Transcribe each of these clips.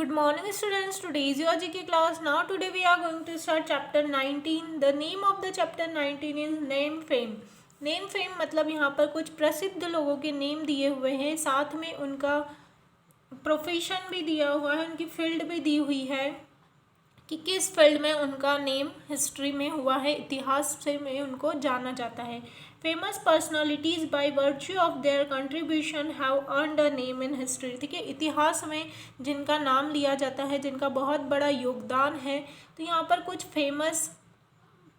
Good morning students, today is your GK class. Now today we are going to start chapter 19. The name of the chapter 19 is name fame. Name fame मतलब यहाँ पर कुछ प्रसिद्ध लोगों के name दिए हुए हैं, साथ में उनका प्रोफेशन भी दिया हुआ है, उनकी फील्ड भी दी हुई है कि किस फील्ड में उनका नेम हिस्ट्री में हुआ है, इतिहास से में उनको जाना जाता है. Famous personalities by virtue of their contribution have earned a name in history. ठीक है, इतिहास में जिनका नाम लिया जाता है, जिनका बहुत बड़ा योगदान है, तो यहाँ पर कुछ फेमस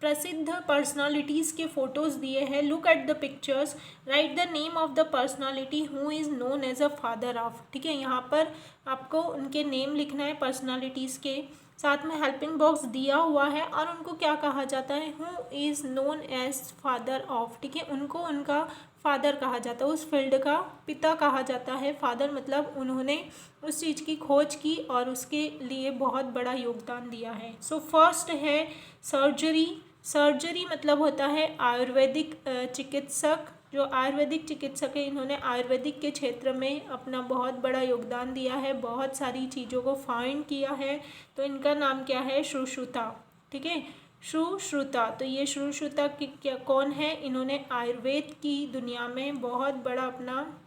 प्रसिद्ध पर्सनालिटीज़ के फ़ोटोज़ दिए हैं. Look at the pictures, write the name of the personality who is known as a father of. ठीक है, यहाँ पर आपको उनके नेम लिखना है पर्सनालिटीज़ के, साथ में हेल्पिंग बॉक्स दिया हुआ है और उनको क्या कहा जाता है, who is known as father of. ठीक है, उनको उनका फादर कहा जाता है, उस फील्ड का पिता कहा जाता है. फादर मतलब उन्होंने उस चीज़ की खोज की और उसके लिए बहुत बड़ा योगदान दिया है. सो फर्स्ट है सर्जरी. सर्जरी मतलब होता है आयुर्वेदिक चिकित्सक. जो आयुर्वेदिक चिकित्सक है, इन्होंने आयुर्वेदिक के क्षेत्र में अपना बहुत बड़ा योगदान दिया है, बहुत सारी चीज़ों को फाइंड किया है. तो इनका नाम क्या है, सुश्रुता. ठीक है, सुश्रुता. तो ये सुश्रुता क्या कौन है, इन्होंने आयुर्वेद की दुनिया में बहुत बड़ा अपना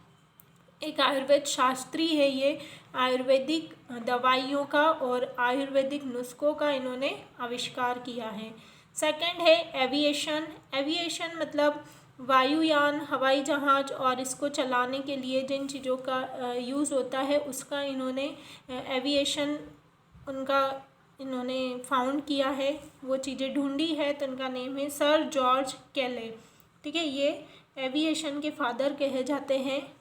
एक आयुर्वेद शास्त्री है. ये आयुर्वेदिक दवाइयों का और आयुर्वेदिक नुस्खों का इन्होंने आविष्कार किया है. सेकंड है एविएशन. एविएशन मतलब वायुयान, हवाई जहाज़ और इसको चलाने के लिए जिन चीज़ों का यूज़ होता है, उसका इन्होंने एविएशन उनका इन्होंने फाउंड किया है, वो चीज़ें ढूंढी है. तो इनका नेम है सर जॉर्ज कैले. ठीक है, ये एविएशन के फादर कहे जाते हैं.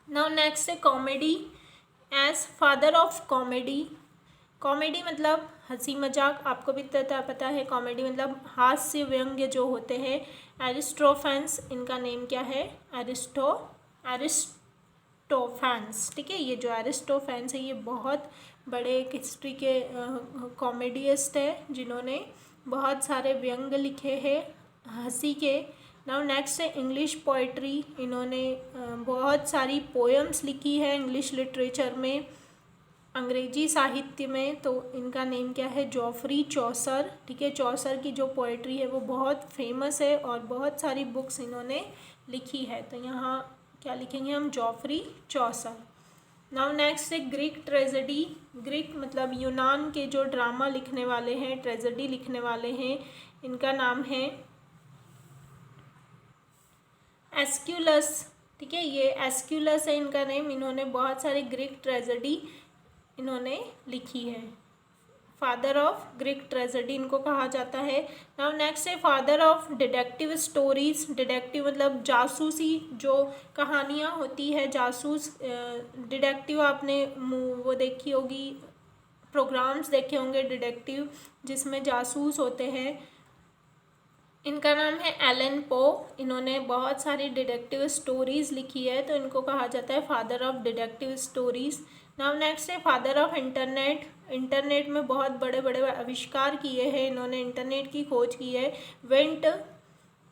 नाउ नेक्स्ट है comedy. As father of comedy. Comedy मतलब हंसी मजाक, आपको भी पता है. कॉमेडी मतलब हास्य व्यंग्य जो होते हैं. एरिस्टोफेंस, इनका नेम क्या है, एरिस्टोफेंस. ठीक है, ये जो एरिस्टोफेंस है, ये बहुत बड़े एक हिस्ट्री के कॉमेडियस्ट है, जिन्होंने बहुत सारे व्यंग्य लिखे हैं हंसी के. नाउ नेक्स्ट है इंग्लिश पोइट्री. इन्होंने बहुत सारी पोएम्स लिखी है इंग्लिश लिटरेचर में, अंग्रेजी साहित्य में. तो इनका नेम क्या है, जॉफरी चौसर. ठीक है, चौसर की जो पोइट्री है वो बहुत फेमस है और बहुत सारी बुक्स इन्होंने लिखी है. तो यहाँ क्या लिखेंगे हम, जॉफरी चौसर. नाउ नेक्स्ट है ग्रीक ट्रेजेडी. ग्रीक मतलब यूनान के जो ड्रामा लिखने वाले हैं, ट्रेजेडी लिखने वाले हैं, इनका नाम है एस्क्यूलस. ठीक है, ये एस्क्यूलस है इनका नेम. इन्होंने बहुत सारी ग्रीक ट्रेजेडी इन्होंने लिखी है. फादर ऑफ ग्रीक ट्रेजेडी इनको कहा जाता है. नाउ नेक्स्ट है father of detective stories. Detective मतलब जासूसी जो कहानियाँ होती है, जासूस डिटेक्टिव. आपने वो देखी होगी, प्रोग्राम्स देखे होंगे डिटेक्टिव जिसमें जासूस होते हैं. इनका नाम है एलन पो. इन्होंने बहुत सारी डिटेक्टिव स्टोरीज़ लिखी है, तो इनको कहा जाता है father of detective stories. Now next है फादर ऑफ इंटरनेट. इंटरनेट में बहुत बड़े बड़े आविष्कार किए हैं इन्होंने, इंटरनेट की खोज की है. विंट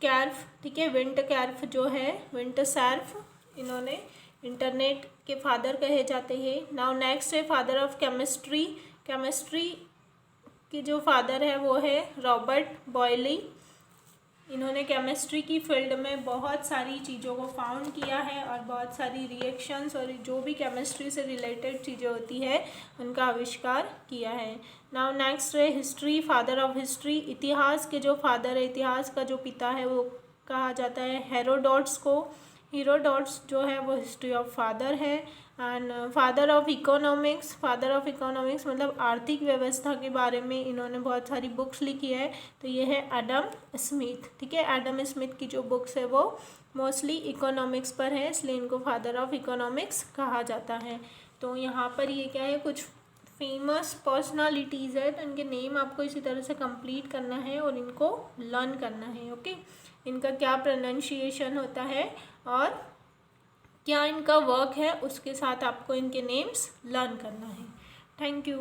कैर्फ. ठीक है, विंट कैर्फ जो है, विंट सैर्फ, इन्होंने इंटरनेट के फादर कहे जाते हैं. नाउ नेक्स्ट है फादर ऑफ केमिस्ट्री. केमिस्ट्री की जो फादर है वो है रॉबर्ट बॉयली. इन्होंने केमिस्ट्री की फील्ड में बहुत सारी चीज़ों को फाउंड किया है और बहुत सारी रिएक्शंस और जो भी केमिस्ट्री से रिलेटेड चीज़ें होती है उनका आविष्कार किया है. नाउ नेक्स्ट है हिस्ट्री. Father of history. इतिहास के जो फादर है, इतिहास का जो पिता है, वो कहा जाता है हेरोडोट्स को. हेरोडोट्स जो है वो हिस्ट्री ऑफ फादर है. And father of economics. Father of economics मतलब आर्थिक व्यवस्था के बारे में इन्होंने बहुत सारी बुक्स लिखी है. तो ये है एडम स्मिथ. ठीक है, एडम स्मिथ की जो बुक्स है वो मोस्टली इकोनॉमिक्स पर है, इसलिए इनको फादर ऑफ इकोनॉमिक्स कहा जाता है. तो यहाँ पर ये क्या है, कुछ फेमस पर्सनालिटीज़ है, तो इनके नेम आपको इसी तरह से कंप्लीट करना है और इनको लर्न करना है. ओके, इनका क्या प्रोनाउंसिएशन होता है और क्या इनका वर्क है, उसके साथ आपको इनके नेम्स लर्न करना है. Thank you.